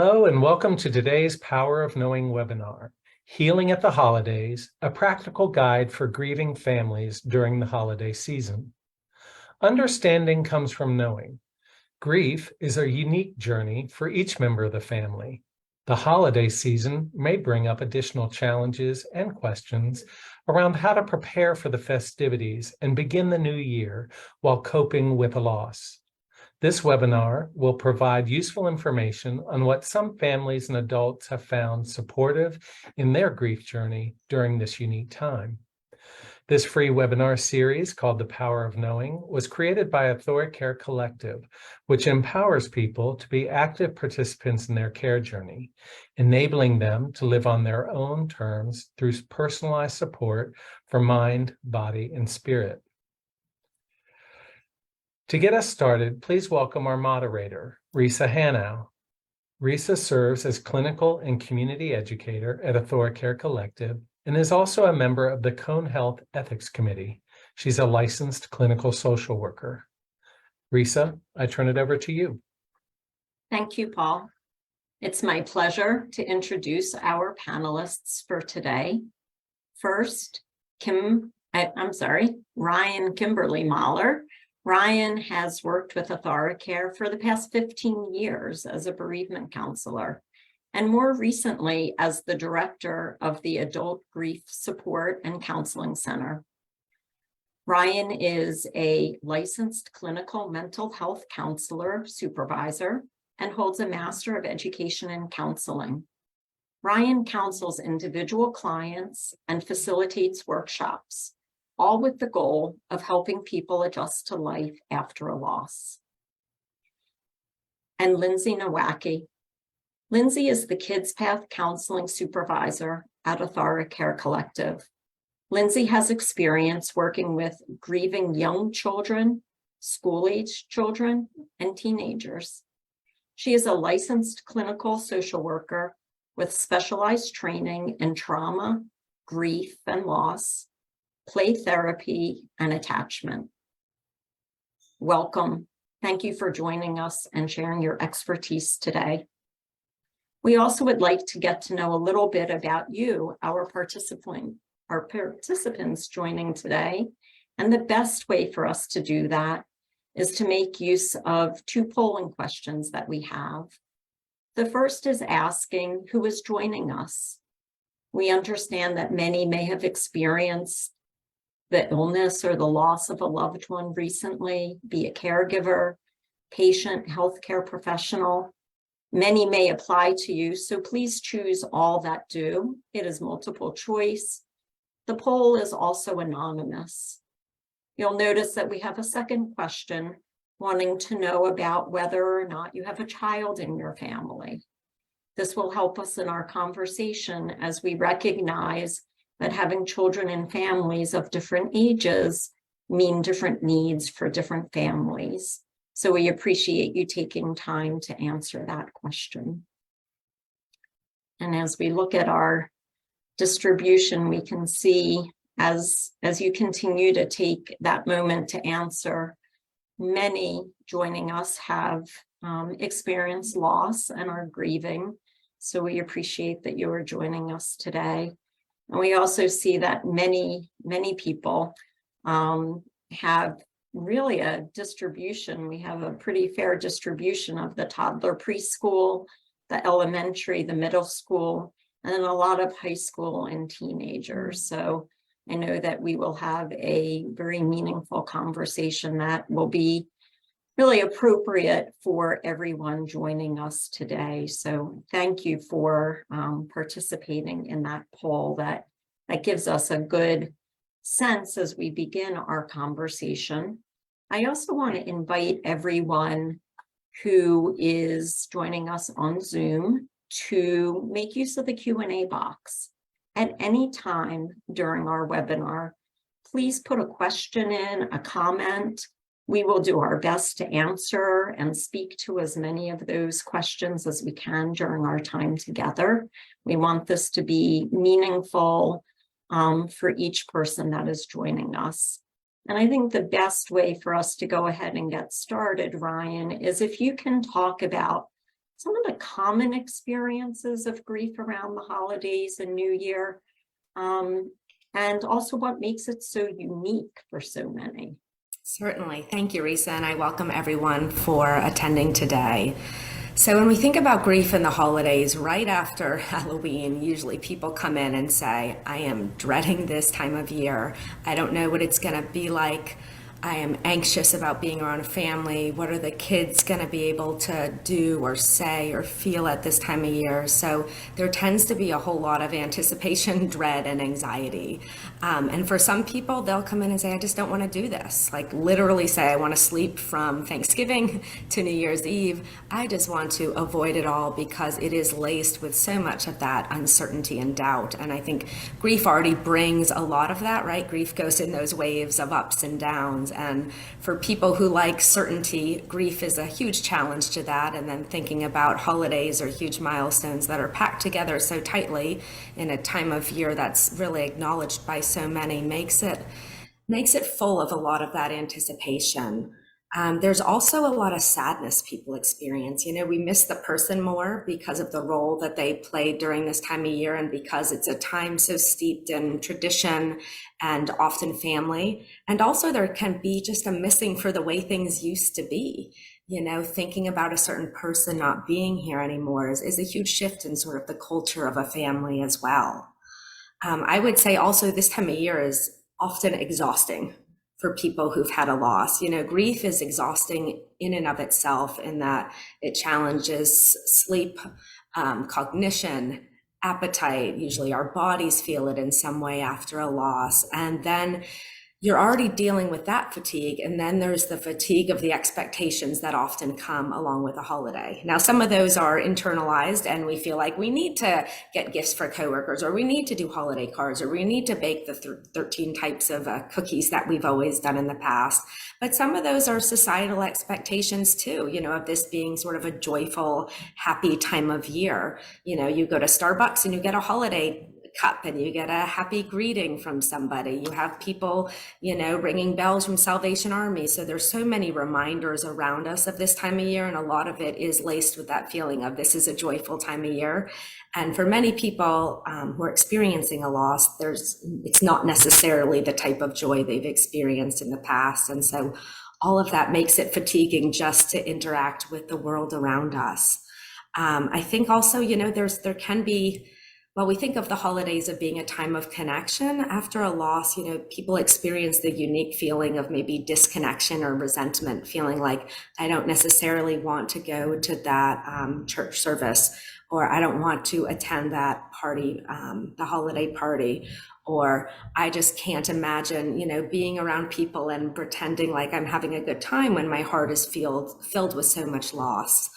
Hello and welcome to today's Power of Knowing webinar, Healing at the Holidays, a practical guide for grieving families during the holiday season. Understanding comes from knowing. Grief is a unique journey for each member of the family. The holiday season may bring up additional challenges and questions around how to prepare for the festivities and begin the new year while coping with a loss. This webinar will provide useful information on what some families and adults have found supportive in their grief journey during this unique time. This free webinar series called The Power of Knowing was created by AuthoriCare Collective, which empowers people to be active participants in their care journey, enabling them to live on their own terms through personalized support for mind, body, and spirit. To get us started, please welcome our moderator, Risa Hanow. Risa serves as clinical and community educator at AuthoriCare Collective and is also a member of the Cone Health Ethics Committee. She's a licensed clinical social worker. Risa, I turn it over to you. Thank you, Paul. It's my pleasure to introduce our panelists for today. First, Ryan Kimberly Mahler. Ryan has worked with AuthoriCare for the past 15 years as a bereavement counselor, and more recently as the director of the Adult Grief Support and Counseling Center. Ryan is a licensed clinical mental health counselor supervisor and holds a Master of Education in Counseling. Ryan counsels individual clients and facilitates workshops, all with the goal of helping people adjust to life after a loss. And Lindsay Nowacki. Lindsay is the Kids Path Counseling Supervisor at AuthoriCare Collective. Lindsay has experience working with grieving young children, school-aged children, and teenagers. She is a licensed clinical social worker with specialized training in trauma, grief and loss, play therapy, and attachment. Welcome. Thank you for joining us and sharing your expertise today. We also would like to get to know a little bit about you, our participants joining today. And the best way for us to do that is to make use of two polling questions that we have. The first is asking who is joining us. We understand that many may have experienced the illness or the loss of a loved one recently, be a caregiver, patient, healthcare professional. Many may apply to you, so please choose all that do. It is multiple choice. The poll is also anonymous. You'll notice that we have a second question wanting to know about whether or not you have a child in your family. This will help us in our conversation as we recognize that having children in families of different ages mean different needs for different families. So we appreciate you taking time to answer that question. And as we look at our distribution, we can see as you continue to take that moment to answer, many joining us have experienced loss and are grieving. So we appreciate that you are joining us today. And we also see that many people have really a distribution. We have a pretty fair distribution of the toddler preschool, the elementary, the middle school, and then a lot of high school and teenagers. So I know that we will have a very meaningful conversation that will be really appropriate for everyone joining us today. So thank you for participating in that poll. That gives us a good sense as we begin our conversation. I also want to invite everyone who is joining us on Zoom to make use of the Q&A box. At any time during our webinar, please put a question in, a comment. We will do our best to answer and speak to as many of those questions as we can during our time together. We want this to be meaningful for each person that is joining us. And I think the best way for us to go ahead and get started, Ryan, is if you can talk about some of the common experiences of grief around the holidays and New Year, and also what makes it so unique for so many. Certainly. Thank you, Risa, and I welcome everyone for attending today. So when we think about grief in the holidays, right after Halloween, usually people come in and say, I am dreading this time of year. I don't know what it's going to be like. I am anxious about being around a family. What are the kids going to be able to do or say or feel at this time of year? So there tends to be a whole lot of anticipation, dread, and anxiety. And for some people, they'll come in and say, I just don't want to do this. Like literally say, I want to sleep from Thanksgiving to New Year's Eve. I just want to avoid it all because it is laced with so much of that uncertainty and doubt. And I think grief already brings a lot of that, right? Grief goes in those waves of ups and downs. And for people who like certainty, grief is a huge challenge to that. And then thinking about holidays or huge milestones that are packed together so tightly in a time of year that's really acknowledged by so many makes it full of a lot of that anticipation. There's also a lot of sadness people experience. You know, we miss the person more because of the role that they played during this time of year and because it's a time so steeped in tradition and often family. And also there can be just a missing for the way things used to be. You know, thinking about a certain person not being here anymore is a huge shift in sort of the culture of a family as well. I would say also this time of year is often exhausting for people who've had a loss. You know, grief is exhausting in and of itself in that it challenges sleep, cognition, appetite. Usually our bodies feel it in some way after a loss. And then you're already dealing with that fatigue. And then there's the fatigue of the expectations that often come along with a holiday. Now, some of those are internalized and we feel like we need to get gifts for coworkers, or we need to do holiday cards, or we need to bake the 13 types of cookies that we've always done in the past. But some of those are societal expectations too, you know, of this being sort of a joyful, happy time of year. You know, you go to Starbucks and you get a holiday cup and you get a happy greeting from somebody. You have people, you know, ringing bells from Salvation Army. So there's so many reminders around us of this time of year. And a lot of it is laced with that feeling of this is a joyful time of year. And for many people who are experiencing a loss, it's not necessarily the type of joy they've experienced in the past. And so all of that makes it fatiguing just to interact with the world around us. I think also, you know, there can be, well, we think of the holidays of being a time of connection. After a loss, you know, people experience the unique feeling of maybe disconnection or resentment, feeling like I don't necessarily want to go to that church service, or I don't want to attend that party, the holiday party, or I just can't imagine, you know, being around people and pretending like I'm having a good time when my heart is filled with so much loss.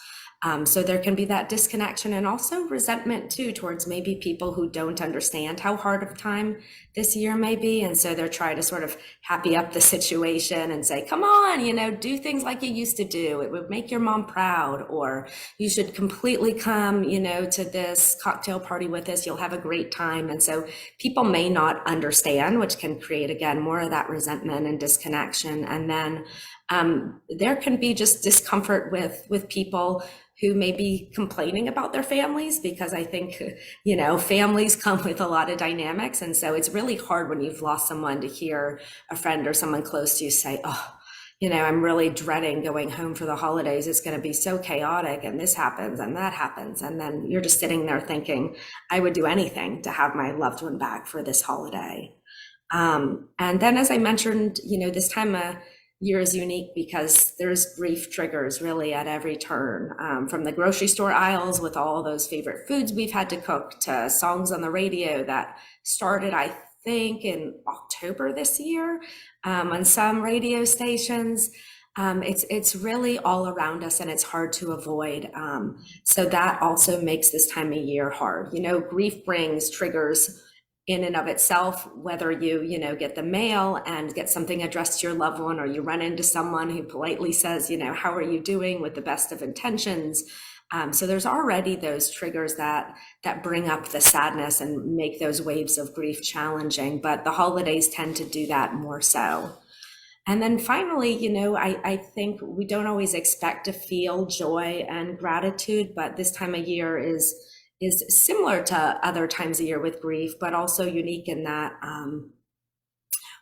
So there can be that disconnection and also resentment too towards maybe people who don't understand how hard of time this year may be. And so they're trying to sort of happy up the situation and say, come on, you know, do things like you used to do. It would make your mom proud, or you should completely come, you know, to this cocktail party with us. You'll have a great time. And so people may not understand, which can create, again, more of that resentment and disconnection. And then there can be just discomfort with people who may be complaining about their families, because I think, you know, families come with a lot of dynamics. And so it's really hard when you've lost someone to hear a friend or someone close to you say, oh, you know, I'm really dreading going home for the holidays. It's going to be so chaotic, and this happens and that happens. And then you're just sitting there thinking, I would do anything to have my loved one back for this holiday. And then, as I mentioned, you know, this time of year is unique because there's grief triggers really at every turn, from the grocery store aisles with all those favorite foods we've had to cook to songs on the radio that started, I think, in October this year on some radio stations. It's really all around us and it's hard to avoid. So that also makes this time of year hard. You know, grief brings triggers in and of itself, whether you know, get the mail and get something addressed to your loved one, or you run into someone who politely says, you know, how are you doing, with the best of intentions. So there's already those triggers that bring up the sadness and make those waves of grief challenging, but the holidays tend to do that more so. And then finally, I think we don't always expect to feel joy and gratitude, but this time of year is similar to other times of year with grief, but also unique in that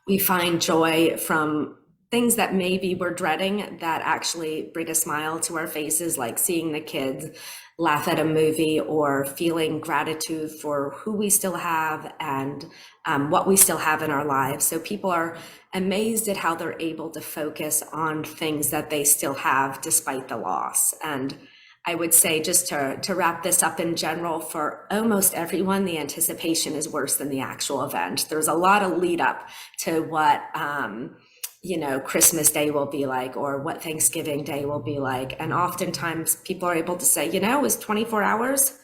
we find joy from things that maybe we're dreading that actually bring a smile to our faces, like seeing the kids laugh at a movie or feeling gratitude for who we still have and what we still have in our lives. So people are amazed at how they're able to focus on things that they still have despite the loss. And I would say, just to wrap this up in general, for almost everyone, the anticipation is worse than the actual event. There's a lot of lead up to what Christmas Day will be like, or what Thanksgiving Day will be like. And oftentimes people are able to say, it was 24 hours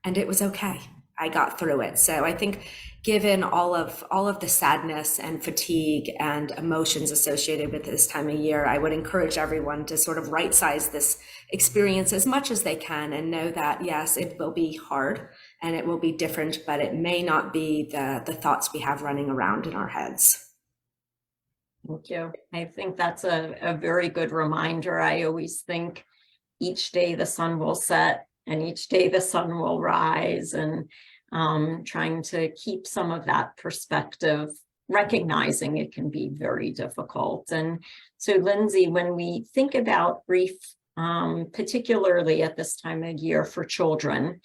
and it was okay. I got through it. So I think given all of the sadness and fatigue and emotions associated with this time of year, I would encourage everyone to sort of right size this experience as much as they can and know that, yes, it will be hard and it will be different, but it may not be the thoughts we have running around in our heads. Thank you. I think that's a very good reminder. I always think each day the sun will set and each day the sun will rise, and trying to keep some of that perspective, recognizing it can be very difficult. And so, Lindsay, when we think about grief, particularly at this time of year for children,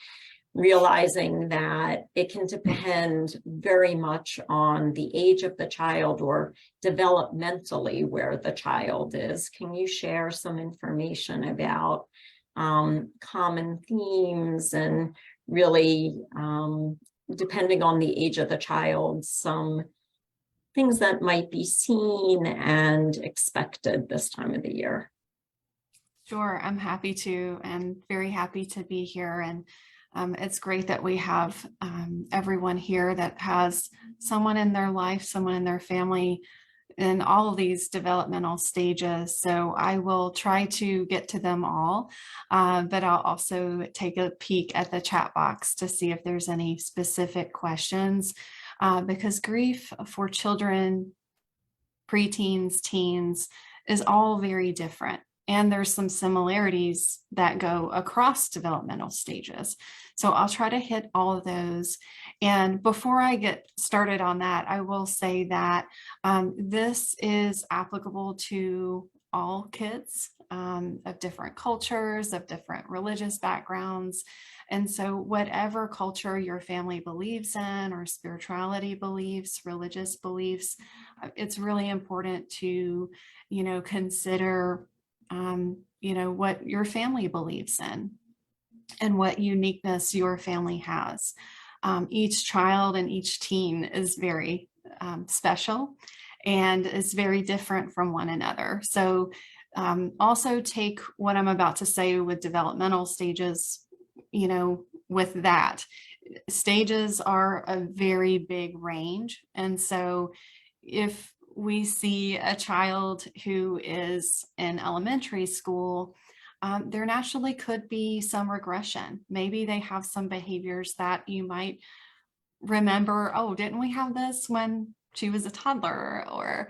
realizing that it can depend very much on the age of the child or developmentally where the child is. Can you share some information about common themes and really, depending on the age of the child, some things that might be seen and expected this time of the year? Sure, I'm happy to, and very happy to be here. And it's great that we have everyone here that has someone in their life, someone in their family, in all of these developmental stages. So I will try to get to them all, but I'll also take a peek at the chat box to see if there's any specific questions, because grief for children, preteens, teens is all very different. And there's some similarities that go across developmental stages. So I'll try to hit all of those. And before I get started on that, I will say that this is applicable to all kids of different cultures, of different religious backgrounds. And so whatever culture your family believes in, or spirituality beliefs, religious beliefs, it's really important to, consider what your family believes in and what uniqueness your family has. Each child and each teen is very special and is very different from one another. So also take what I'm about to say with developmental stages, with that. Stages are a very big range. And so if we see a child who is in elementary school, there naturally could be some regression. Maybe they have some behaviors that you might remember, oh, didn't we have this when she was a toddler, or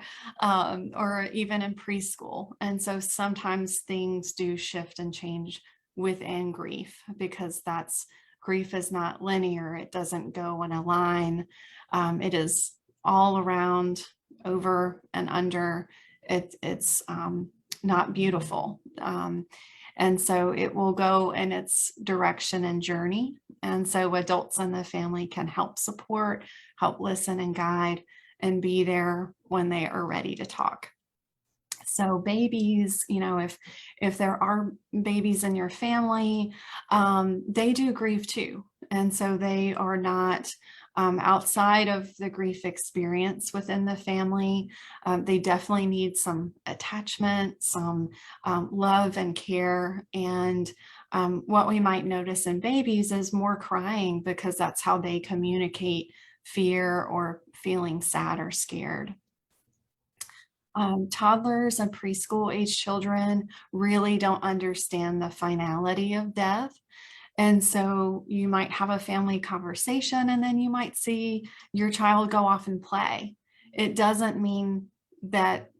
even in preschool? And so sometimes things do shift and change within grief, because grief is not linear. It doesn't go in a line. It is all around, over and under. It's not beautiful. And so it will go in its direction and journey. And so adults in the family can help support, help listen and guide, and be there when they are ready to talk. So babies, if there are babies in your family, they do grieve too. And so they are not outside of the grief experience within the family. They definitely need some attachment, some love and care. And what we might notice in babies is more crying, because that's how they communicate fear or feeling sad or scared. Toddlers and preschool age children really don't understand the finality of death. And so you might have a family conversation, and then you might see your child go off and play. It doesn't mean that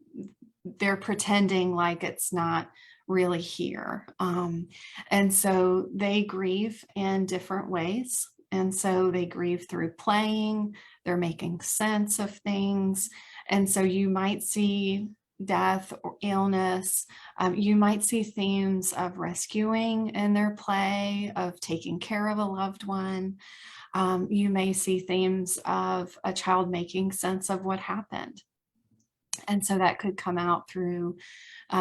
they're pretending like it's not really here. And so they grieve in different ways. And so they grieve through playing, they're making sense of things. And so you might see death or illness. You might see themes of rescuing in their play, of taking care of a loved one. You may see themes of a child making sense of what happened. And so that could come out through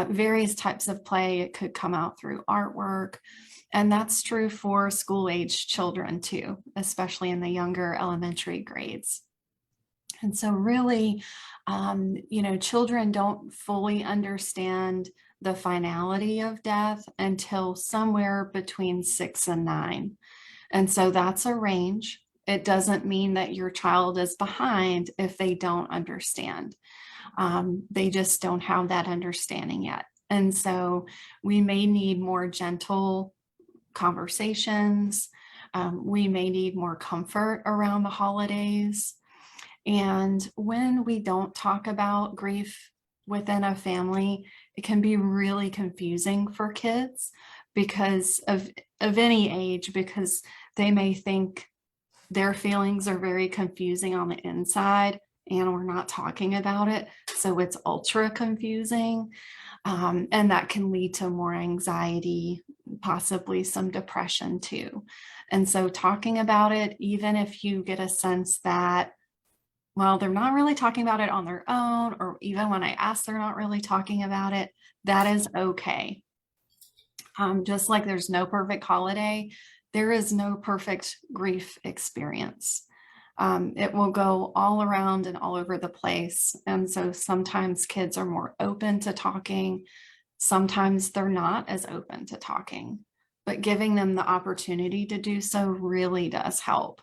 various types of play. It could come out through artwork. And that's true for school-age children too, especially in the younger elementary grades. And so really, children don't fully understand the finality of death until somewhere between 6 and 9. And so that's a range. It doesn't mean that your child is behind if they don't understand. They just don't have that understanding yet. And so we may need more gentle conversations. We may need more comfort around the holidays. And when we don't talk about grief within a family, it can be really confusing for kids because of any age, because they may think their feelings are very confusing on the inside and we're not talking about it. So it's ultra confusing. And that can lead to more anxiety, possibly some depression too. And so talking about it, even if you get a sense that, well, they're not really talking about it on their own, or even when I ask, they're not really talking about it, that is okay. Just like there's no perfect holiday, there is no perfect grief experience. It will go all around and all over the place. And so sometimes kids are more open to talking. Sometimes they're not as open to talking, but giving them the opportunity to do so really does help.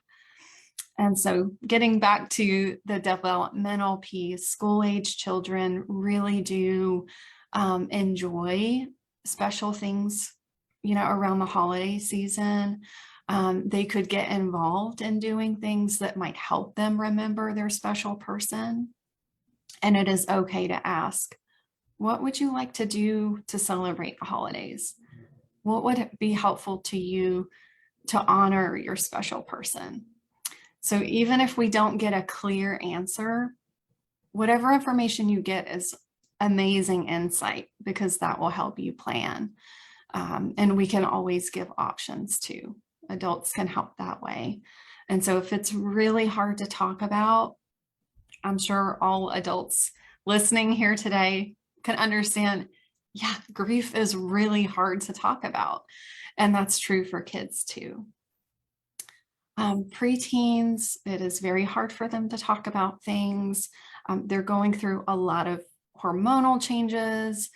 And so getting back to the developmental piece, school-age children really do enjoy special things, around the holiday season. They could get involved in doing things that might help them remember their special person. And it is okay to ask, what would you like to do to celebrate the holidays? What would be helpful to you to honor your special person? So even if we don't get a clear answer, whatever information you get is amazing insight, because that will help you plan. And we can always give options too. Adults can help that way. And so if it's really hard to talk about, I'm sure all adults listening here today can understand, yeah, grief is really hard to talk about. And that's true for kids too. Preteens, it is very hard for them to talk about things. They're going through a lot of hormonal changes.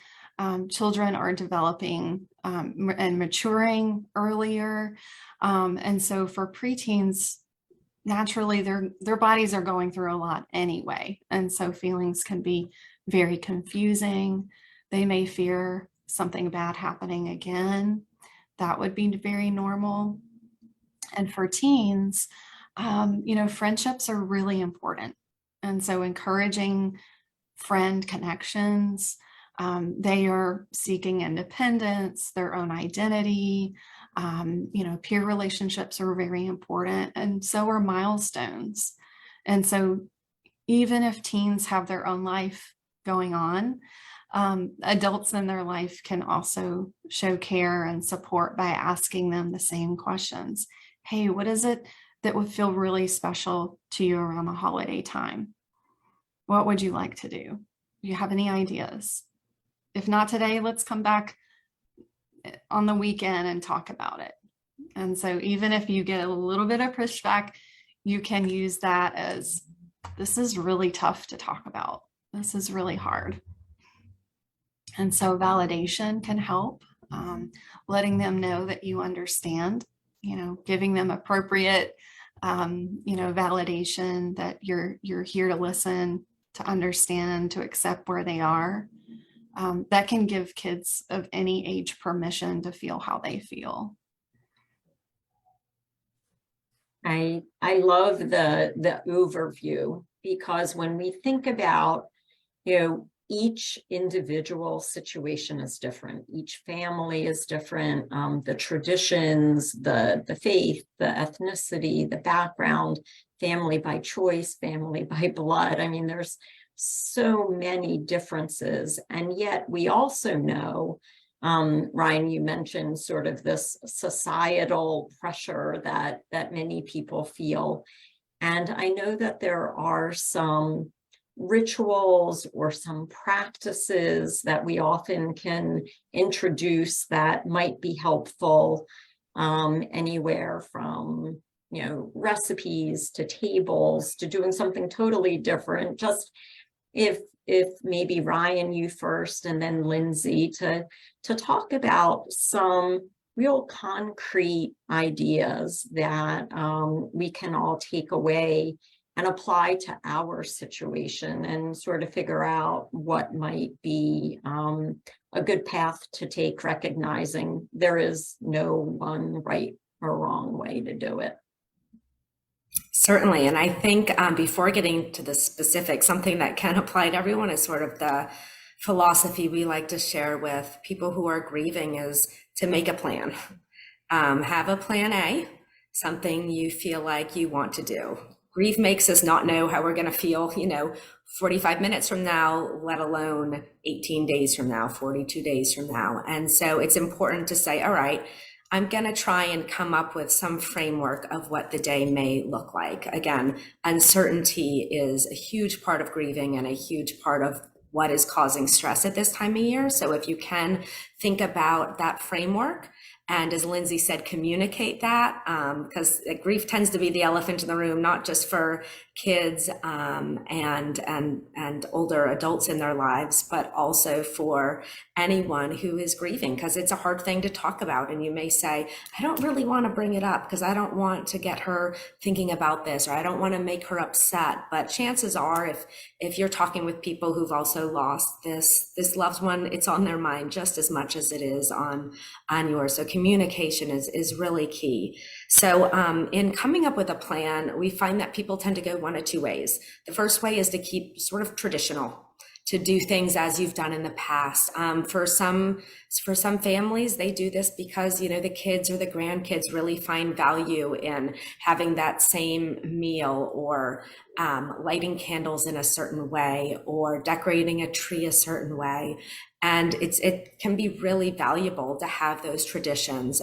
Children are developing and maturing earlier. And so for preteens, naturally their bodies are going through a lot anyway. And so feelings can be very confusing. They may fear something bad happening again. That would be very normal. And for teens, friendships are really important. And so encouraging friend connections, they are seeking independence, their own identity. Peer relationships are very important, and so are milestones. And so even if teens have their own life going on, adults in their life can also show care and support by asking them the same questions. Hey, what is it that would feel really special to you around the holiday time? What would you like to do? Do you have any ideas? If not today, let's come back on the weekend and talk about it. And so even if you get a little bit of pushback, you can use that as, this is really tough to talk about. This is really hard. And so validation can help, letting them know that you understand, giving them appropriate, validation that you're here to listen, to understand, to accept where they are. That can give kids of any age permission to feel how they feel. I love the overview, because when we think about, each individual situation is different. Each family is different. The traditions, the faith, the ethnicity, the background, family by choice, family by blood. I mean, there's so many differences. And yet we also know, Ryan, you mentioned sort of this societal pressure that many people feel. And I know that there are some rituals or some practices that we often can introduce that might be helpful, anywhere from, recipes to tables to doing something totally different. Just if maybe Ryan, you first, and then Lindsay, to talk about some real concrete ideas that we can all take away and apply to our situation and sort of figure out what might be a good path to take, recognizing there is no one right or wrong way to do it. Certainly. And I think before getting to the specifics, something that can apply to everyone is sort of the philosophy we like to share with people who are grieving is to make a plan. Have a plan A, something you feel like you want to do. Grief makes us not know how we're going to feel, 45 minutes from now, let alone 18 days from now, 42 days from now. And so it's important to say, all right, I'm going to try and come up with some framework of what the day may look like. Again, uncertainty is a huge part of grieving and a huge part of what is causing stress at this time of year. So if you can think about that framework, and as Lindsay said, communicate that, because grief tends to be the elephant in the room, not just for kids and older adults in their lives, but also for anyone who is grieving, because it's a hard thing to talk about. And you may say, I don't really want to bring it up because I don't want to get her thinking about this, or I don't want to make her upset. But chances are, if you're talking with people who've also lost this loved one, it's on their mind just as much as it is on yours. So communication is really key. So in coming up with a plan, we find that people tend to go one of two ways. The first way is to keep sort of traditional, to do things as you've done in the past. For some families, they do this because, the kids or the grandkids really find value in having that same meal, or lighting candles in a certain way, or decorating a tree a certain way. And it can be really valuable to have those traditions.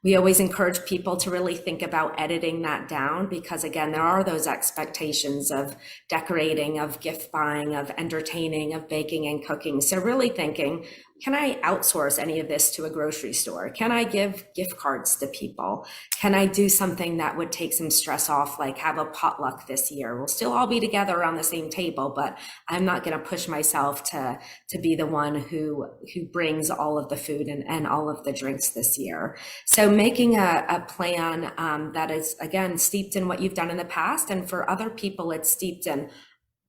We always encourage people to really think about editing that down, because again, there are those expectations of decorating, of gift buying, of entertaining, of baking and cooking. So really thinking, can I outsource any of this to a grocery store? Can I give gift cards to people? Can I do something that would take some stress off, like have a potluck this year? We'll still all be together around the same table, but I'm not going to push myself to be the one who brings all of the food and all of the drinks this year. So making a plan that is, again, steeped in what you've done in the past. And for other people, it's steeped in,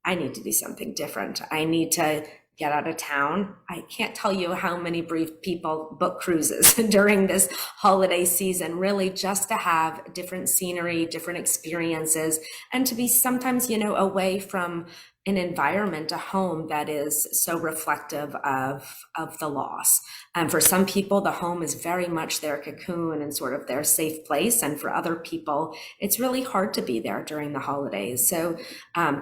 I need to do something different. I need to get out of town. I can't tell you how many bereaved people book cruises during this holiday season, really just to have different scenery, different experiences, and to be sometimes, away from an environment, a home that is so reflective of the loss. And for some people, the home is very much their cocoon and sort of their safe place. And for other people, it's really hard to be there during the holidays. So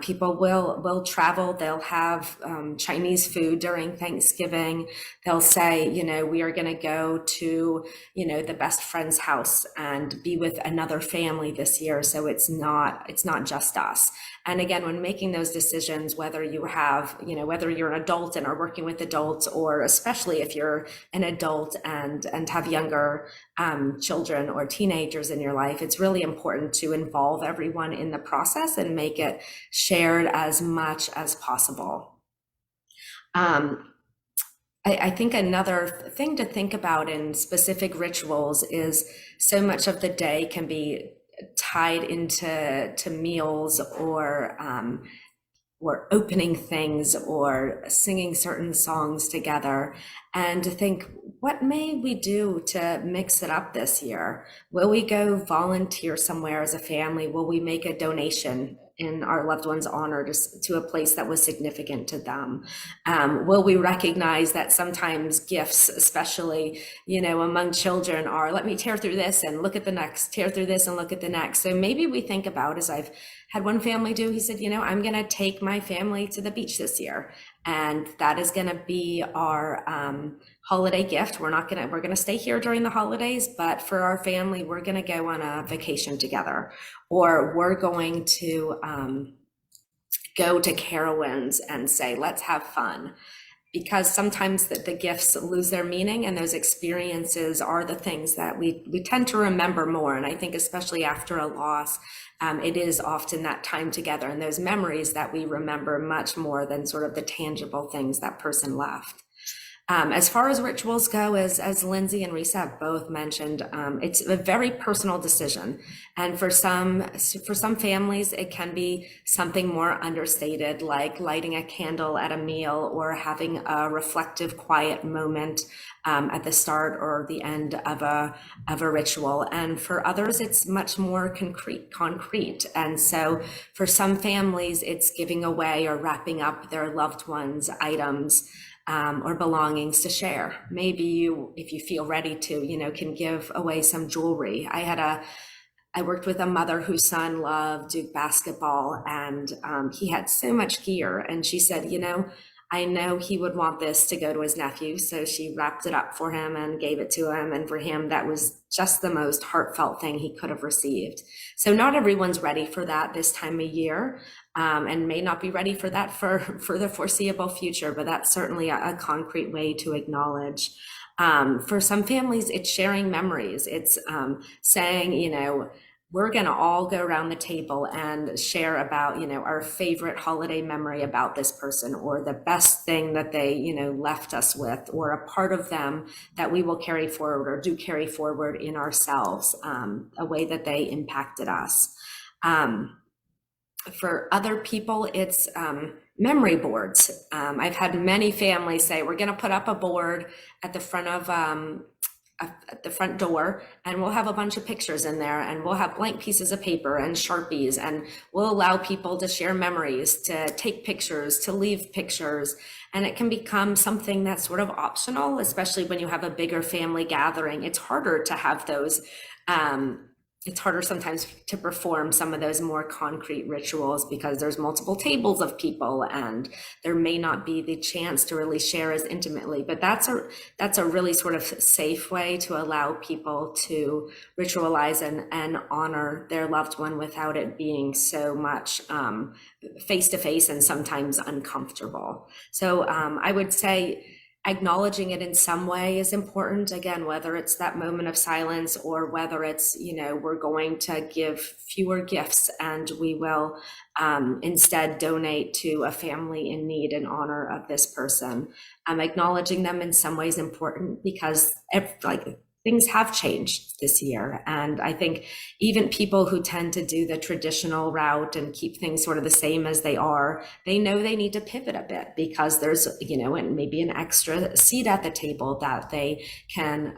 people will travel. They'll have Chinese food during Thanksgiving. They'll say, we are going to go to, the best friend's house and be with another family this year. So it's not just us. And again, when making those decisions, whether you have, whether you're an adult and are working with adults, or especially if you're an adult and have younger children or teenagers in your life, it's really important to involve everyone in the process and make it shared as much as possible. I think another thing to think about in specific rituals is so much of the day can be tied into meals, or opening things, or singing certain songs together, and to think, what may we do to mix it up this year? Will we go volunteer somewhere as a family? Will we make a donation in our loved one's honor to a place that was significant to them? Will we recognize that sometimes gifts, especially, among children, are, let me tear through this and look at the next, tear through this and look at the next. So maybe we think about, as I've had one family do, he said, I'm going to take my family to the beach this year. And that is going to be our holiday gift. We're going to stay here during the holidays, but for our family, we're going to go on a vacation together, or we're going to go to Carowinds and say, let's have fun. Because sometimes the gifts lose their meaning, and those experiences are the things that we tend to remember more. And I think especially after a loss, it is often that time together and those memories that we remember much more than sort of the tangible things that person left. As far as rituals go, as Lindsay and Risa have both mentioned, it's a very personal decision. And for some families, it can be something more understated, like lighting a candle at a meal or having a reflective, quiet moment at the start or the end of a ritual. And for others, it's much more concrete. And so for some families, it's giving away or wrapping up their loved ones' items or belongings to share. Maybe you, if you feel ready to, can give away some jewelry. I worked with a mother whose son loved Duke basketball, and he had so much gear. And she said, I know he would want this to go to his nephew. So she wrapped it up for him and gave it to him. And for him, that was just the most heartfelt thing he could have received. So not everyone's ready for that this time of year. And may not be ready for that for the foreseeable future, but that's certainly a concrete way to acknowledge. For some families, it's sharing memories. It's saying, we're going to all go around the table and share about, our favorite holiday memory about this person, or the best thing that they, left us with, or a part of them that we will carry forward or do carry forward in ourselves, a way that they impacted us. For other people, it's memory boards. I've had many families say, we're going to put up a board at the front of at the front door, and we'll have a bunch of pictures in there, and we'll have blank pieces of paper and Sharpies, and we'll allow people to share memories, to take pictures, to leave pictures. And it can become something that's sort of optional, especially when you have a bigger family gathering. It's harder to have those it's harder sometimes to perform some of those more concrete rituals because there's multiple tables of people and there may not be the chance to really share as intimately. But that's a really sort of safe way to allow people to ritualize and honor their loved one without it being so much face-to-face and sometimes uncomfortable. So I would say acknowledging it in some way is important. Again, whether it's that moment of silence or whether it's, we're going to give fewer gifts and we will instead donate to a family in need in honor of this person. Acknowledging them in some ways important because things have changed this year. And I think even people who tend to do the traditional route and keep things sort of the same as they are, they know they need to pivot a bit because there's, and maybe an extra seat at the table that they can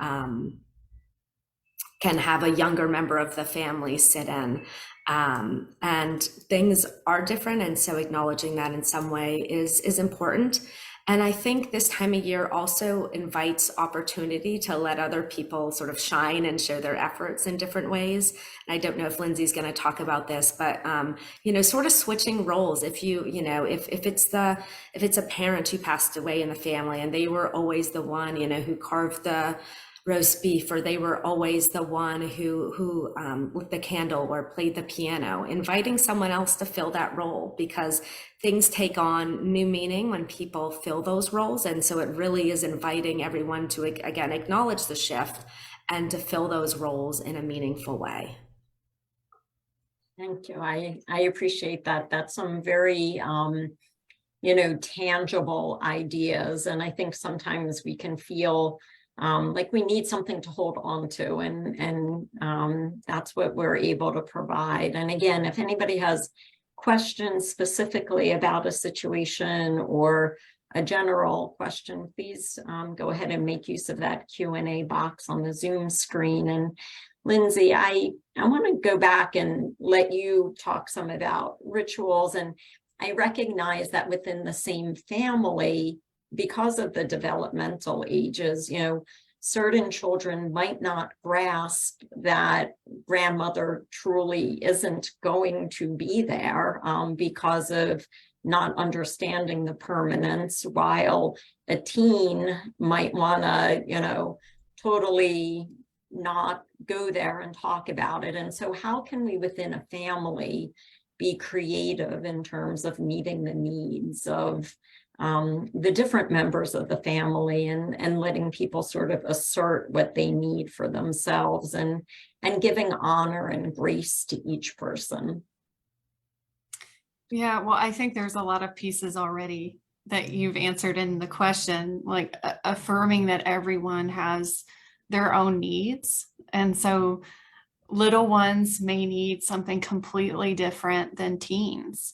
have a younger member of the family sit in. And things are different. And so acknowledging that in some way is important. And I think this time of year also invites opportunity to let other people sort of shine and show their efforts in different ways. And I don't know if Lindsay's going to talk about this, but sort of switching roles. If if it's a parent who passed away in the family and they were always the one, who carved the roast beef, or they were always the one who lit the candle or played the piano, inviting someone else to fill that role because things take on new meaning when people fill those roles. And so it really is inviting everyone to, again, acknowledge the shift and to fill those roles in a meaningful way. Thank you. I appreciate that. That's some very, tangible ideas. And I think sometimes we can feel like we need something to hold on to, and that's what we're able to provide. And again, if anybody has questions specifically about a situation or a general question, please go ahead and make use of that Q&A box on the Zoom screen, and Lindsay, I want to go back and let you talk some about rituals. And I recognize that within the same family, because of the developmental ages, certain children might not grasp that grandmother truly isn't going to be there because of not understanding the permanence, while a teen might want to, totally not go there and talk about it. And so how can we within a family be creative in terms of meeting the needs of the different members of the family, and letting people sort of assert what they need for themselves, and giving honor and grace to each person? Yeah, well, I think there's a lot of pieces already that you've answered in the question, like affirming that everyone has their own needs. And so little ones may need something completely different than teens.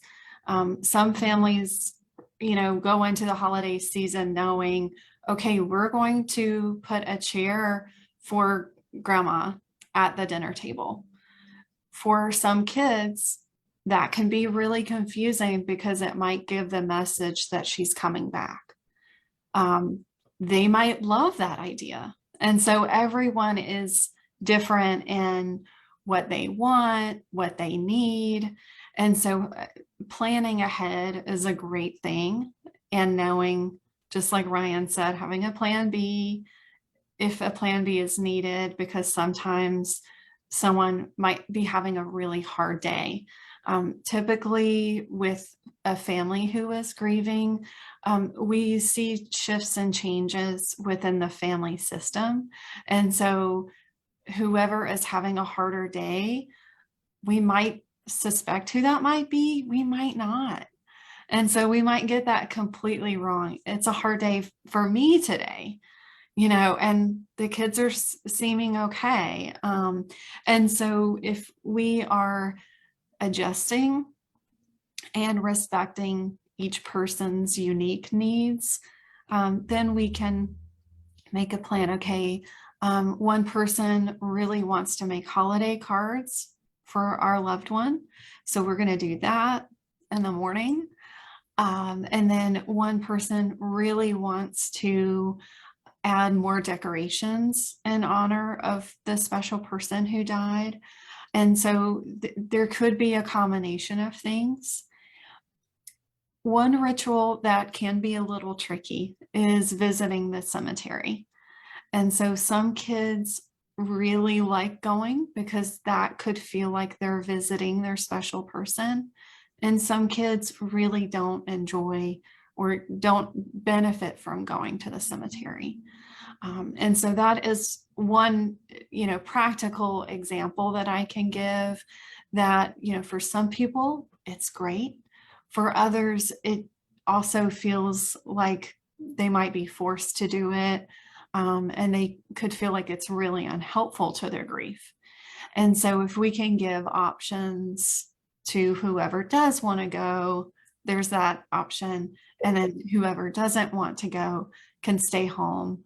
Some families, go into the holiday season knowing, okay, we're going to put a chair for grandma at the dinner table. For some kids, that can be really confusing because it might give the message that she's coming back. They might love that idea. And so everyone is different in what they want, what they need. And so planning ahead is a great thing. And knowing, just like Ryan said, having a plan B, if a plan B is needed, because sometimes someone might be having a really hard day. Typically with a family who is grieving, we see shifts and changes within the family system. And so whoever is having a harder day, we might suspect who that might be, we might not. And so we might get that completely wrong. It's a hard day for me today, and the kids are seeming okay. And so if we are adjusting and respecting each person's unique needs, then we can make a plan. Okay, one person really wants to make holiday cards for our loved one, so we're going to do that in the morning. And then one person really wants to add more decorations in honor of the special person who died. And so there could be a combination of things. One ritual that can be a little tricky is visiting the cemetery. And so some kids really like going because that could feel like they're visiting their special person. And some kids really don't enjoy or don't benefit from going to the cemetery. And so that is one, practical example that I can give that, for some people, it's great. For others, it also feels like they might be forced to do it. And they could feel like it's really unhelpful to their grief. And so if we can give options to whoever does want to go, there's that option. And then whoever doesn't want to go can stay home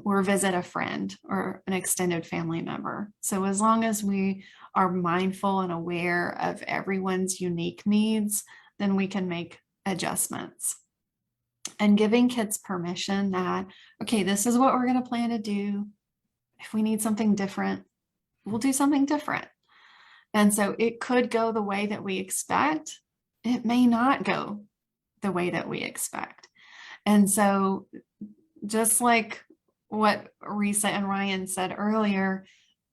or visit a friend or an extended family member. So as long as we are mindful and aware of everyone's unique needs, then we can make adjustments. And giving kids permission that, okay, this is what we're going to plan to do. If we need something different, we'll do something different. And so it could go the way that we expect. It may not go the way that we expect. And so just like what Risa and Ryan said earlier,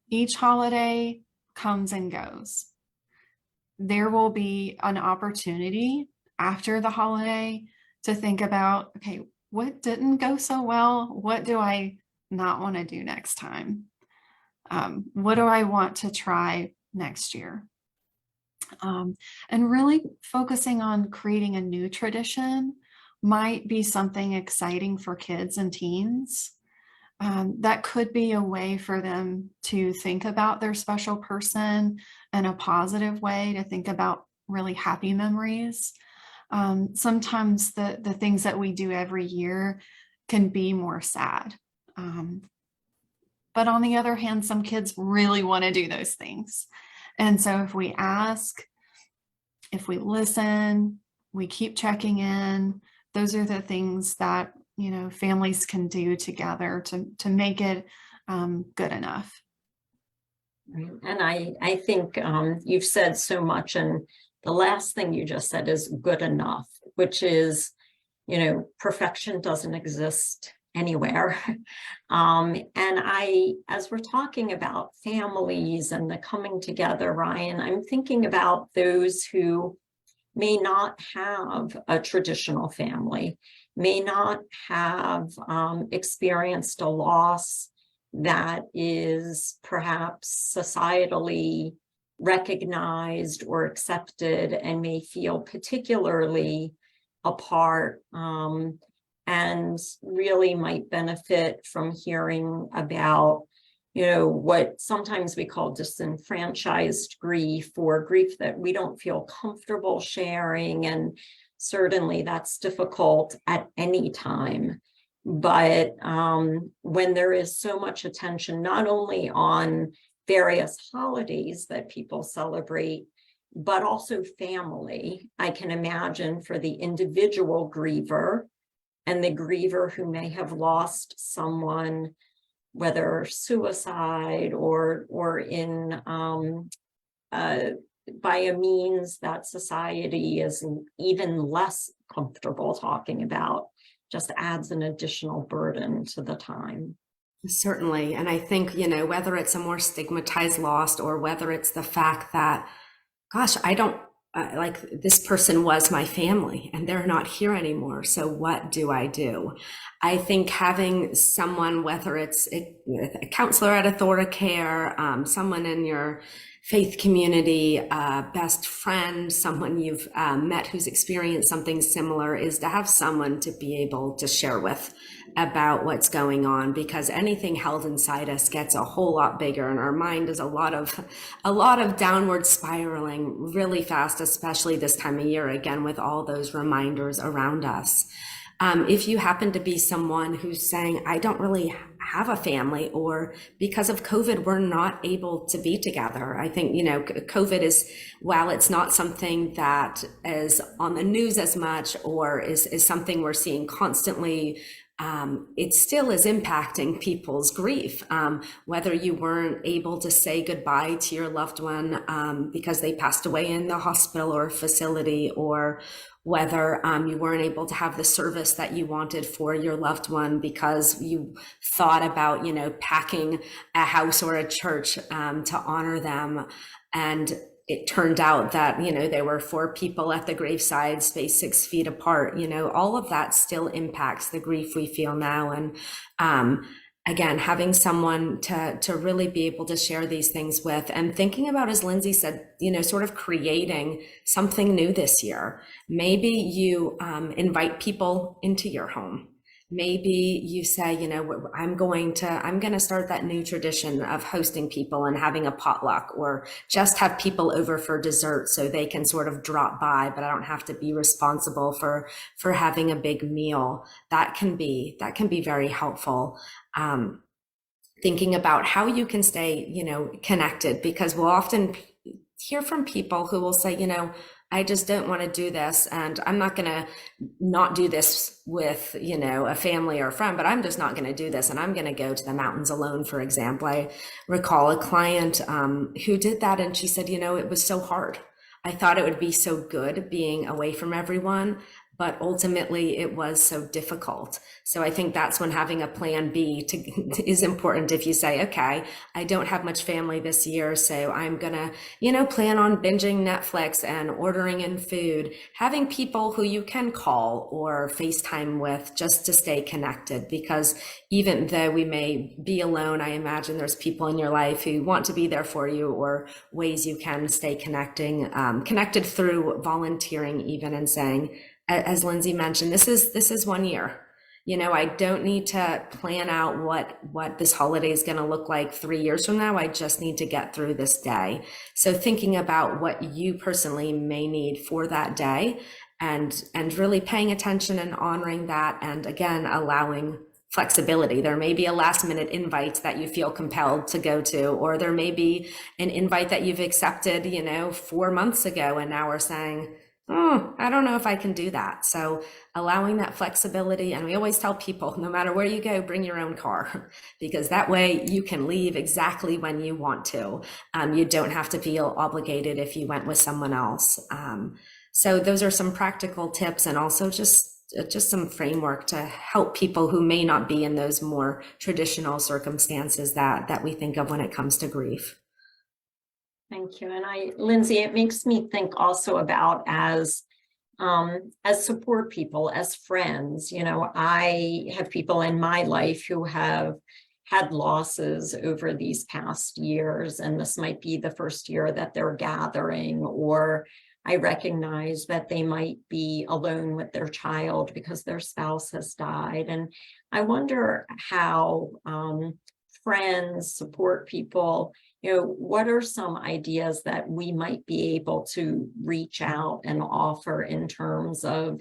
each holiday comes and goes. There will be an opportunity after the holiday to think about, okay, what didn't go so well? What do I not want to do next time? What do I want to try next year? And really focusing on creating a new tradition might be something exciting for kids and teens. That could be a way for them to think about their special person in a positive way, to think about really happy memories. Sometimes the things that we do every year can be more sad. But on the other hand, some kids really want to do those things. And so if we ask, if we listen, we keep checking in, those are the things that, you know, families can do together to make it good enough. Right. And I think you've said so much, and the last thing you just said is good enough, which is, you know, perfection doesn't exist anywhere. And as we're talking about families and the coming together, Ryan, I'm thinking about those who may not have a traditional family, may not have experienced a loss that is perhaps societally recognized or accepted, and may feel particularly apart, and really might benefit from hearing about, you know, what sometimes we call disenfranchised grief, or grief that we don't feel comfortable sharing. And certainly that's difficult at any time. But when there is so much attention, not only on various holidays that people celebrate, but also family, I can imagine for the individual griever and the griever who may have lost someone, whether suicide or in by a means that society is even less comfortable talking about, just adds an additional burden to the time. Certainly. And I think, you know, whether it's a more stigmatized loss or whether it's the fact that, gosh, I don't like this person was my family and they're not here anymore. So what do? I think having someone, whether it's a counselor at AuthoriCare, someone in your faith community, best friend, someone you've met who's experienced something similar, is to have someone to be able to share with about what's going on, because anything held inside us gets a whole lot bigger, and our mind is a lot of downward spiraling really fast, especially this time of year, again, with all those reminders around us. If you happen to be someone who's saying, I don't really have a family, or because of COVID, we're not able to be together. I think, you know, COVID is, while it's not something that is on the news as much, or is something we're seeing constantly, it still is impacting people's grief. Whether you weren't able to say goodbye to your loved one because they passed away in the hospital or facility, or whether you weren't able to have the service that you wanted for your loved one because you thought about, you know, packing a house or a church to honor them. And it turned out that, you know, there were 4 people at the graveside spaced 6 feet apart. You know, all of that still impacts the grief we feel now. And again, having someone to really be able to share these things with, and thinking about, as Lindsay said, you know, sort of creating something new this year. Maybe you invite people into your home. Maybe you say, you know, I'm going to start that new tradition of hosting people and having a potluck, or just have people over for dessert so they can sort of drop by, but I don't have to be responsible for having a big meal. That can be very helpful. Thinking about how you can stay, you know, connected, because we'll often hear from people who will say, you know, I just don't want to do this, and I'm not going to not do this with, you know, a family or a friend, but I'm just not going to do this, and I'm going to go to the mountains alone, for example. I recall a client who did that, and she said, you know, it was so hard. I thought it would be so good being away from everyone, but ultimately it was so difficult. So I think that's when having a plan B is important. If you say, okay, I don't have much family this year, so I'm gonna, you know, plan on binging Netflix and ordering in food, having people who you can call or FaceTime with just to stay connected. Because even though we may be alone, I imagine there's people in your life who want to be there for you, or ways you can stay connected through volunteering even, and saying, as Lindsay mentioned, this is 1 year. You know, I don't need to plan out what this holiday is going to look like 3 years from now. I just need to get through this day. So thinking about what you personally may need for that day, and really paying attention and honoring that, and again, allowing flexibility. There may be a last minute invite that you feel compelled to go to, or there may be an invite that you've accepted, 4 months ago, and now we're saying, oh, I don't know if I can do that. So allowing that flexibility, and we always tell people, no matter where you go, bring your own car, because that way you can leave exactly when you want to. You don't have to feel obligated if you went with someone else. So those are some practical tips, and also just some framework to help people who may not be in those more traditional circumstances that we think of when it comes to grief. Thank you. And Lindsay, it makes me think also about as support people, as friends. I have people in my life who have had losses over these past years, and this might be the first year that they're gathering, or I recognize that they might be alone with their child because their spouse has died. And I wonder how friends, support people, what are some ideas that we might be able to reach out and offer in terms of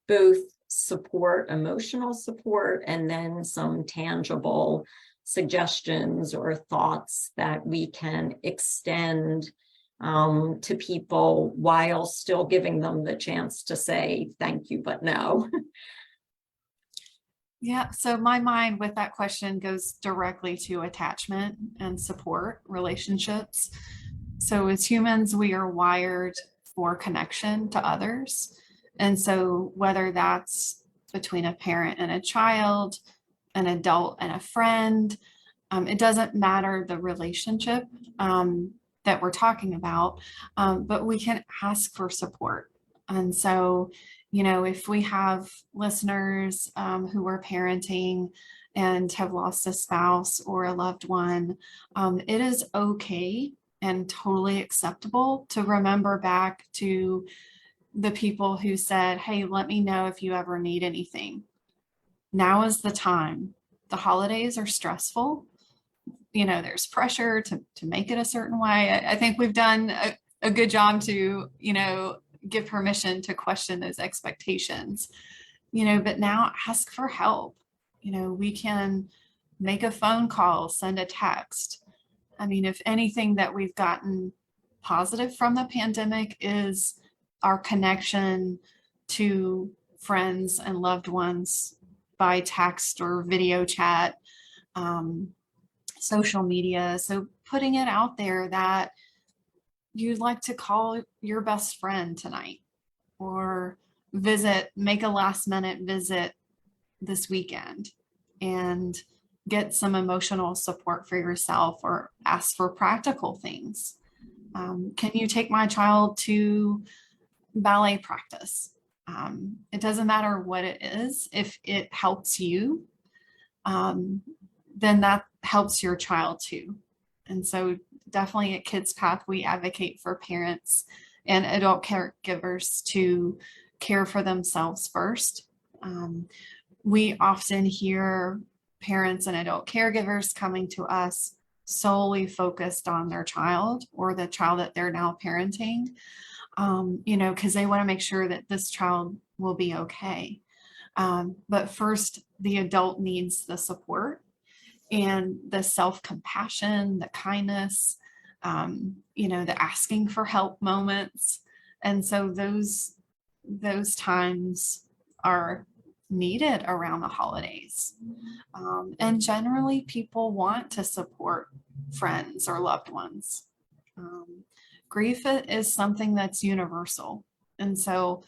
both support, emotional support, and then some tangible suggestions or thoughts that we can extend to people while still giving them the chance to say thank you, but no. Yeah, so my mind with that question goes directly to attachment and support relationships. So as humans, we are wired for connection to others. And so whether that's between a parent and a child, an adult and a friend, it doesn't matter the relationship that we're talking about, but we can ask for support. And so if we have listeners who are parenting and have lost a spouse or a loved one, it is okay and totally acceptable to remember back to the people who said, hey, let me know if you ever need anything. Now is the time. The holidays are stressful. There's pressure to make it a certain way. I think we've done a good job to, give permission to question those expectations, but now ask for help. We can make a phone call, send a text. I mean, if anything that we've gotten positive from the pandemic is our connection to friends and loved ones by text or video chat, social media. So putting it out there that you'd like to call your best friend tonight, or make a last minute visit this weekend and get some emotional support for yourself, or ask for practical things. Can you take my child to ballet practice? It doesn't matter what it is. If it helps you, then that helps your child too. And so definitely at Kids Path, we advocate for parents and adult caregivers to care for themselves first. We often hear parents and adult caregivers coming to us solely focused on their child or the child that they're now parenting, because they want to make sure that this child will be okay. But first, the adult needs the support and the self-compassion, the kindness, the asking for help moments. And so those times are needed around the holidays. And generally people want to support friends or loved ones. Grief is something that's universal. And so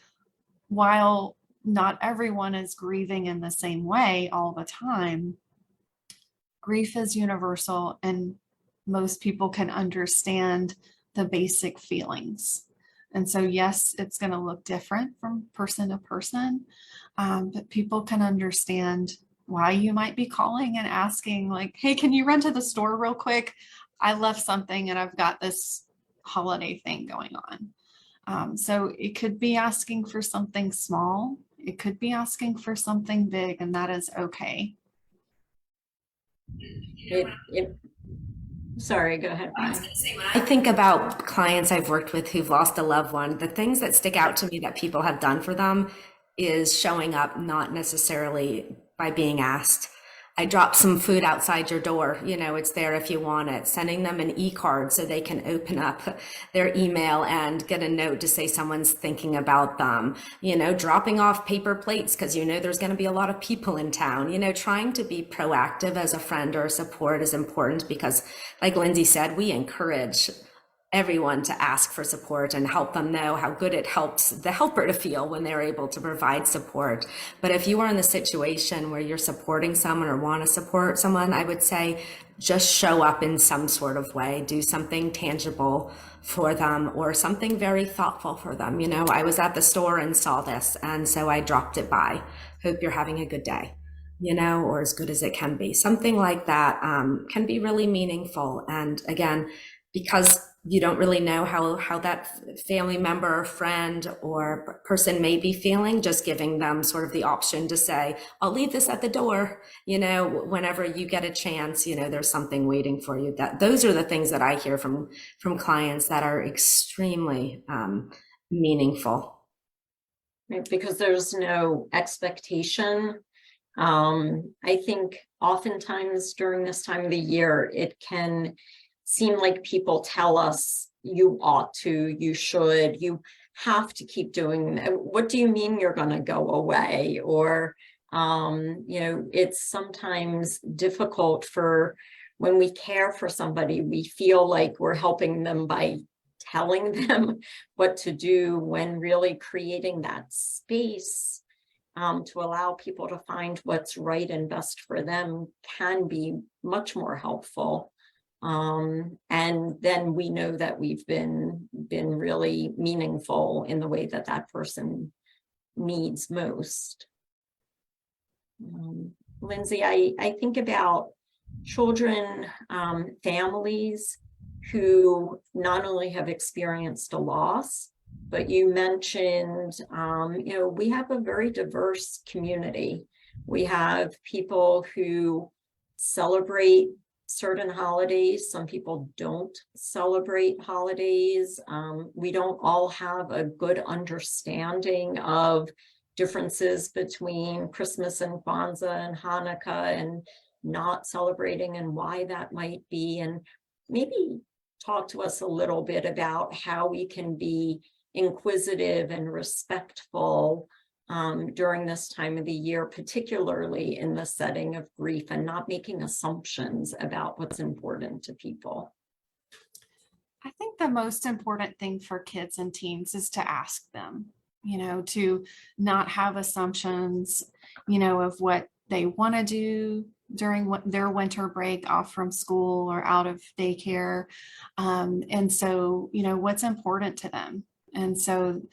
while not everyone is grieving in the same way all the time, grief is universal, and most people can understand the basic feelings. And so, yes, it's going to look different from person to person, but people can understand why you might be calling and asking, like, hey, can you run to the store real quick? I left something and I've got this holiday thing going on. So it could be asking for something small. It could be asking for something big, and that is okay. Sorry, go ahead. I was going to say, when I think about clients I've worked with who've lost a loved one, the things that stick out to me that people have done for them is showing up, not necessarily by being asked. I dropped some food outside your door. It's there if you want it. Sending them an e-card so they can open up their email and get a note to say someone's thinking about them. Dropping off paper plates because there's going to be a lot of people in town. Trying to be proactive as a friend or support is important because, like Lindsay said, we encourage everyone to ask for support and help them know how good it helps the helper to feel when they're able to provide support. But if you are in the situation where you're supporting someone or want to support someone, I would say just show up in some sort of way, do something tangible for them or something very thoughtful for them. I was at the store and saw this, and so I dropped it by. Hope you're having a good day, or as good as it can be. Something like that can be really meaningful. And again, because you don't really know how that family member or friend or person may be feeling, just giving them sort of the option to say, I'll leave this at the door, whenever you get a chance, there's something waiting for you. Those are the things that I hear from clients that are extremely meaningful. Right, because there's no expectation. I think oftentimes during this time of the year, it can seem like people tell us you ought to, you should, you have to keep doing that. What do you mean you're going to go away? Or, it's sometimes difficult for when we care for somebody, we feel like we're helping them by telling them what to do, when really creating that space to allow people to find what's right and best for them can be much more helpful. And then we know that we've been really meaningful in the way that that person needs most. Lindsay, I think about children, families who not only have experienced a loss, but you mentioned, we have a very diverse community. We have people who celebrate certain holidays. Some people don't celebrate holidays. We don't all have a good understanding of differences between Christmas and Kwanzaa and Hanukkah and not celebrating and why that might be. And maybe talk to us a little bit about how we can be inquisitive and respectful during this time of the year, particularly in the setting of grief, and not making assumptions about what's important to people. I think the most important thing for kids and teens is to ask them, to not have assumptions, of what they want to do during their winter break off from school or out of daycare. And so, what's important to them. And so,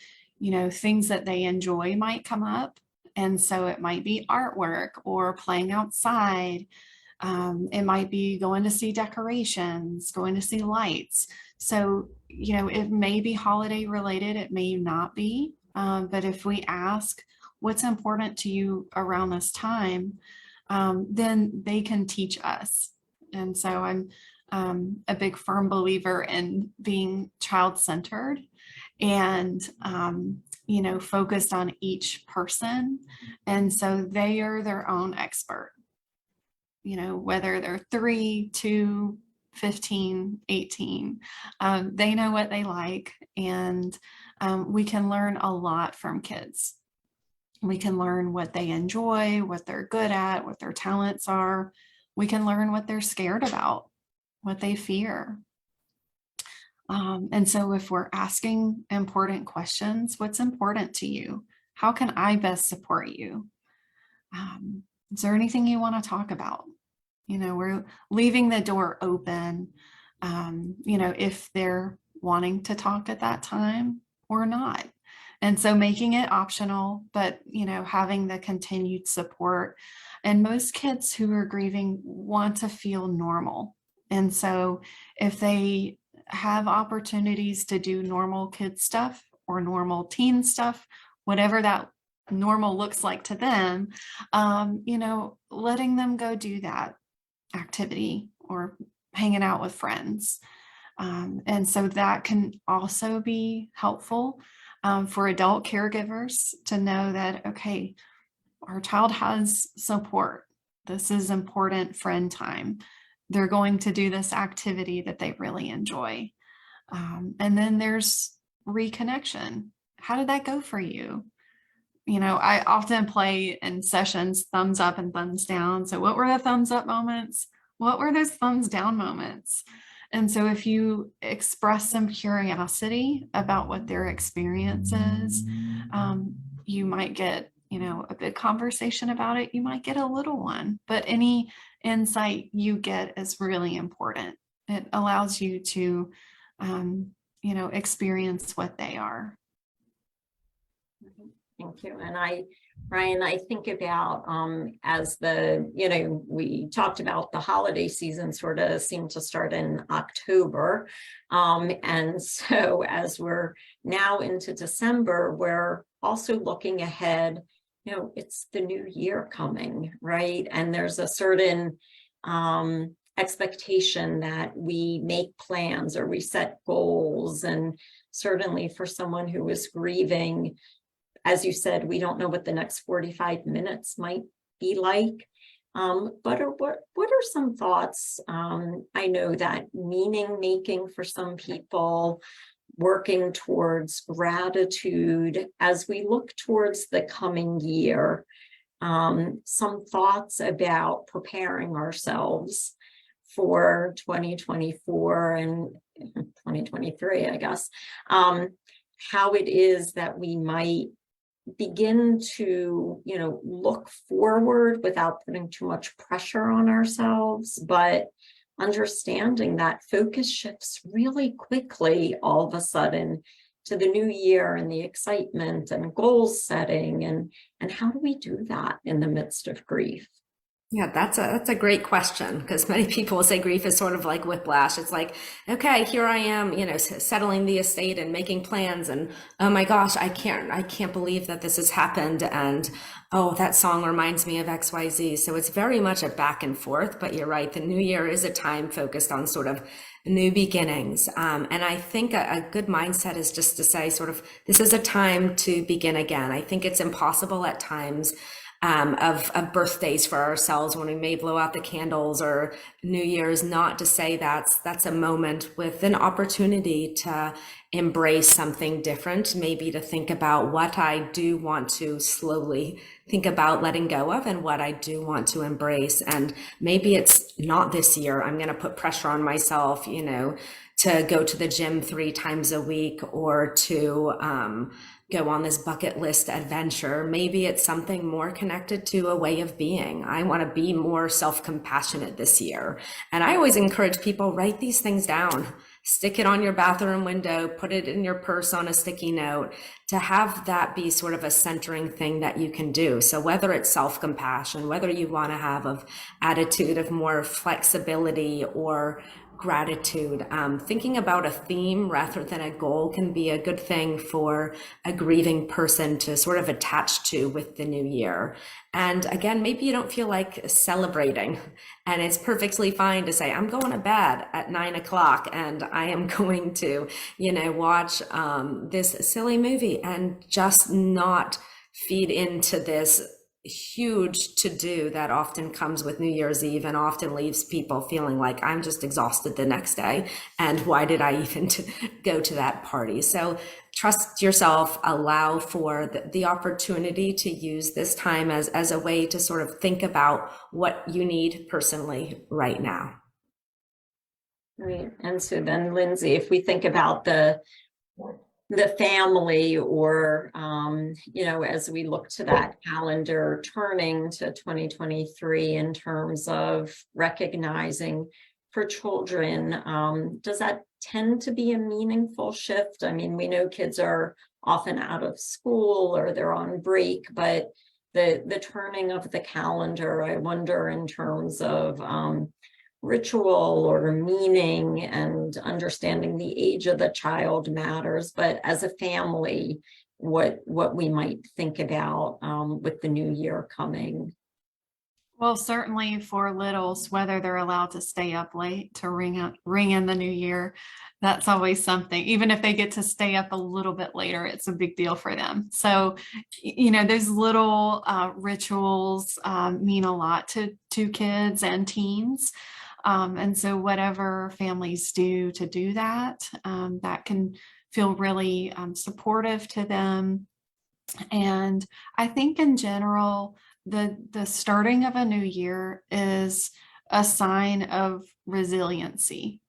things that they enjoy might come up. And so it might be artwork or playing outside. It might be going to see decorations, going to see lights. So, it may be holiday related, it may not be. But if we ask what's important to you around this time, then they can teach us. And so I'm a big firm believer in being child-centered and focused on each person. And so they are their own expert, whether they're 3, 2, 15, 18, they know what they like. And we can learn a lot from kids. We can learn what they enjoy, what they're good at, what their talents are. We can learn what they're scared about, what they fear. And so if we're asking important questions, what's important to you? How can I best support you? Is there anything you want to talk about? We're leaving the door open, if they're wanting to talk at that time or not. And so making it optional, but, having the continued support. And most kids who are grieving want to feel normal. And so if they have opportunities to do normal kid stuff or normal teen stuff, whatever that normal looks like to them, letting them go do that activity or hanging out with friends. And so that can also be helpful for adult caregivers to know that, okay, our child has support. This is important friend time. They're going to do this activity that they really enjoy. And then there's reconnection. How did that go for you? I often play in sessions thumbs up and thumbs down. So what were the thumbs up moments? What were those thumbs down moments? And so if you express some curiosity about what their experience is, you might get, a big conversation about it. You might get a little one, but any insight you get is really important. It allows you to, experience what they are. Thank you. And Ryan, I think about as we talked about the holiday season sort of seemed to start in October. And so as we're now into December, we're also looking ahead, it's the new year coming, right? And there's a certain expectation that we make plans or we set goals. And certainly for someone who is grieving, as you said, we don't know what the next 45 minutes might be like. But what are some thoughts? I know that meaning making for some people, working towards gratitude as we look towards the coming year, some thoughts about preparing ourselves for 2024 and 2023, I guess, how it is that we might begin to, look forward without putting too much pressure on ourselves, but understanding that focus shifts really quickly all of a sudden to the new year and the excitement and goal setting. And how do we do that in the midst of grief? Yeah, that's a great question, because many people will say grief is sort of like whiplash. It's like, okay, here I am, settling the estate and making plans, and oh my gosh, I can't believe that this has happened, and oh, that song reminds me of XYZ. So it's very much a back and forth, but you're right, the new year is a time focused on sort of new beginnings. And I think a good mindset is just to say sort of, this is a time to begin again. I think it's impossible at times of birthdays for ourselves when we may blow out the candles, or New Year's, not to say that's a moment with an opportunity to embrace something different, maybe to think about what I do want to slowly think about letting go of and what I do want to embrace. And maybe it's not this year. I'm going to put pressure on myself, to go to the gym 3 times a week, or to go on this bucket list adventure. Maybe it's something more connected to a way of being. I want to be more self-compassionate this year. And I always encourage people, write these things down, stick it on your bathroom window, put it in your purse on a sticky note, to have that be sort of a centering thing that you can do. So whether it's self-compassion, whether you want to have an attitude of more flexibility or gratitude, thinking about a theme rather than a goal can be a good thing for a grieving person to sort of attach to with the new year. And again, maybe you don't feel like celebrating, and it's perfectly fine to say, I'm going to bed at 9 o'clock and I am going to, watch this silly movie, and just not feed into this huge to-do that often comes with New Year's Eve, and often leaves people feeling like, I'm just exhausted the next day, and why did I even go to that party? So trust yourself, allow for the opportunity to use this time as a way to sort of think about what you need personally right now. Right. And so then, Lindsay, if we think about the family, or, as we look to that calendar turning to 2023 in terms of recognizing for children, does that tend to be a meaningful shift? I mean, we know kids are often out of school or they're on break, but the turning of the calendar, I wonder, in terms of ritual or meaning and understanding the age of the child matters, but as a family, what we might think about with the new year coming. Well, certainly for littles, whether they're allowed to stay up late to ring in the new year, that's always something. Even if they get to stay up a little bit later, it's a big deal for them. So, those little rituals mean a lot to kids and teens. And so whatever families do to do that, that can feel really supportive to them. And I think in general, the starting of a new year is a sign of resiliency.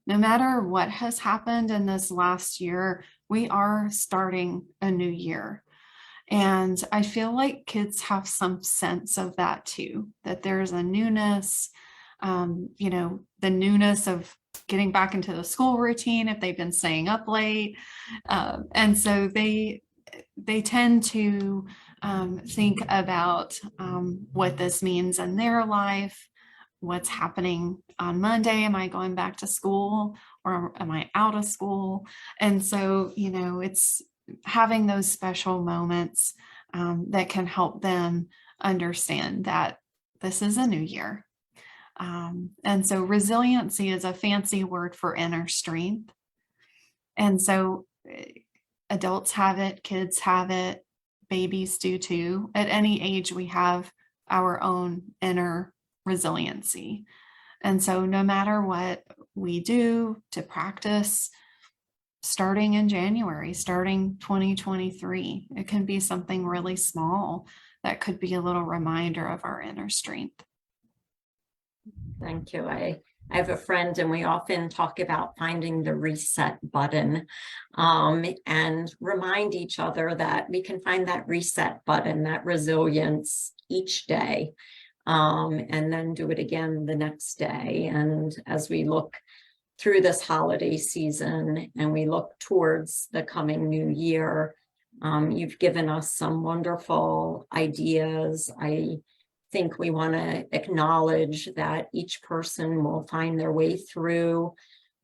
No matter what has happened in this last year, we are starting a new year. And I feel like kids have some sense of that too, that there's a newness, the newness of getting back into the school routine if they've been staying up late. And so they tend to think about what this means in their life, what's happening on Monday. Am I going back to school or am I out of school? And so, it's having those special moments that can help them understand that this is a new year. And so resiliency is a fancy word for inner strength. And so adults have it, kids have it, babies do too. At any age, we have our own inner resiliency. And so no matter what we do to practice, starting in January, starting 2023, it can be something really small that could be a little reminder of our inner strength. Thank you. I have a friend and we often talk about finding the reset button and remind each other that we can find that reset button, that resilience each day, and then do it again the next day. And as we look through this holiday season and we look towards the coming new year, you've given us some wonderful ideas. I think we want to acknowledge that each person will find their way through.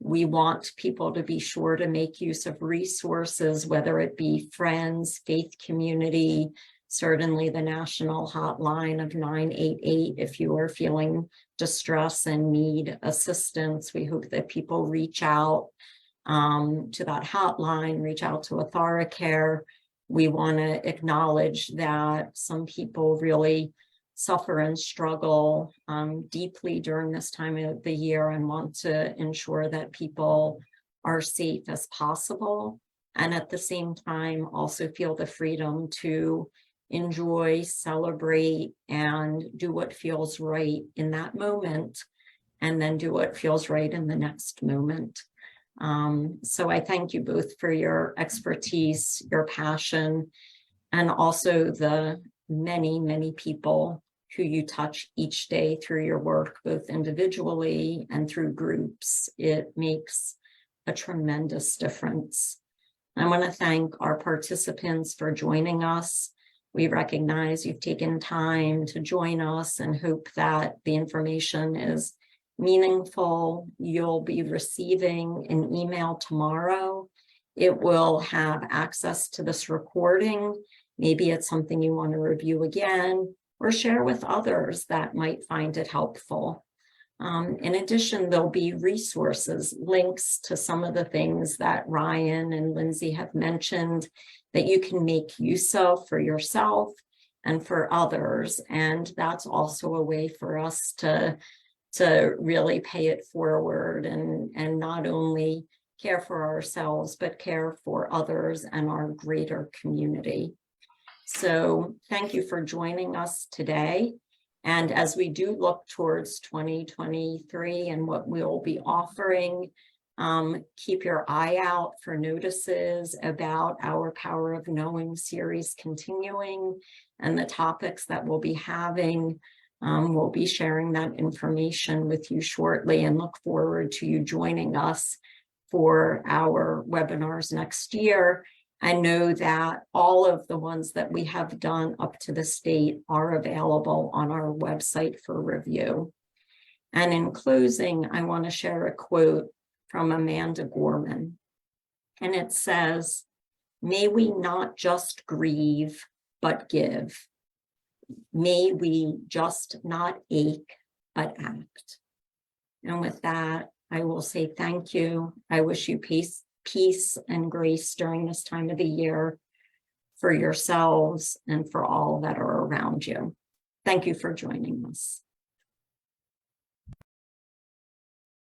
We want people to be sure to make use of resources, whether it be friends, faith community, certainly the national hotline of 988 if you are feeling distress and need assistance. We hope that people reach out to that hotline, reach out to AthoriCare. We want to acknowledge that some people really suffer and struggle deeply during this time of the year and want to ensure that people are safe as possible. And at the same time, also feel the freedom to enjoy, celebrate, and do what feels right in that moment, and then do what feels right in the next moment. So I thank you both for your expertise, your passion, and also the many, many people who you touch each day through your work, both individually and through groups. It makes a tremendous difference. I want to thank our participants for joining us. We recognize you've taken time to join us and hope that the information is meaningful. You'll be receiving an email tomorrow. It will have access to this recording. Maybe it's something you want to review again or share with others that might find it helpful. In addition, there'll be resources, links to some of the things that Ryan and Lindsay have mentioned that you can make use of for yourself and for others. And that's also a way for us to really pay it forward and not only care for ourselves, but care for others and our greater community. So thank you for joining us today. And as we do look towards 2023 and what we'll be offering, keep your eye out for notices about our Power of Knowing series continuing and the topics that we'll be having. We'll be sharing that information with you shortly and look forward to you joining us for our webinars next year. I know that all of the ones that we have done up to this date are available on our website for review. And in closing, I want to share a quote from Amanda Gorman. And it says, "May we not just grieve, but give. may we just not ache, but act. And with that, I will say thank you. I wish you peace and grace during this time of the year for yourselves and for all that are around you. Thank you for joining us.